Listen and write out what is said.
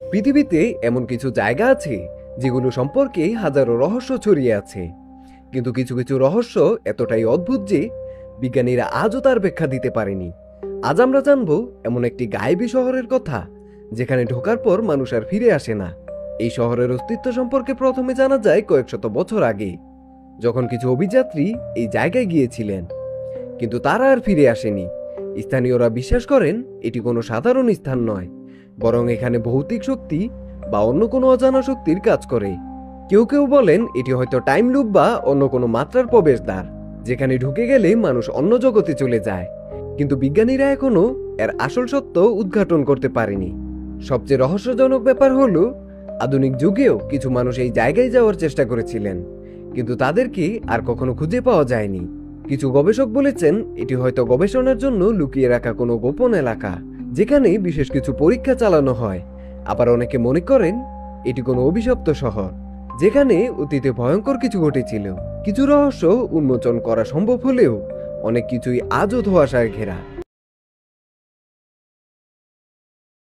পৃথিবীতে এমন কিছু জায়গা আছে যেগুলো সম্পর্কে হাজারো রহস্য ছড়িয়ে আছে, কিন্তু কিছু কিছু রহস্য এতটাই অদ্ভুত যে বিজ্ঞানীরা আজও তার ব্যাখ্যা দিতে পারেনি। আজ আমরা জানবো এমন একটি গায়েবী শহরের কথা যেখানে ঢোকার পর মানুষ আর ফিরে আসে না। এই শহরের অস্তিত্ব সম্পর্কে প্রথমে জানা যায় কয়েক শত বছর আগে, যখন কিছু অভিযাত্রী এই জায়গায় গিয়েছিলেন, কিন্তু তারা আর ফিরে আসেনি। স্থানীয়রা বিশ্বাস করেন এটি কোনো সাধারণ স্থান নয়, বরং এখানে ভৌতিক শক্তি বা অন্য কোনো অজানা শক্তির কাজ করে। কেউ কেউ বলেন এটি হয়তো টাইম লুপ বা অন্য কোনো মাত্রার প্রবেশদ্বার, যেখানে ঢুকে গেলে মানুষ অন্য জগতে চলে যায়। কিন্তু বিজ্ঞানীরা এখনো এর আসল সত্য উদ্ঘাটন করতে পারেনি। সবচেয়ে রহস্যজনক ব্যাপার হলো, আধুনিক যুগেও কিছু মানুষ এই জায়গায় যাওয়ার চেষ্টা করেছিলেন, কিন্তু তাদেরকে আর কখনো খুঁজে পাওয়া যায়নি। কিছু গবেষক বলেছেন এটি হয়তো গবেষণার জন্য লুকিয়ে রাখা কোনো গোপন এলাকা, যেখানে বিশেষ কিছু পরীক্ষা চালানো হয়। আবার অনেকে মনে করেন এটি কোনো অভিশপ্ত শহর, যেখানে অতীতে ভয়ঙ্কর কিছু ঘটেছিল। কিছু রহস্য উন্মোচন করা সম্ভব হলেও অনেক কিছুই আজও ধোঁয়াশায় ঘেরা।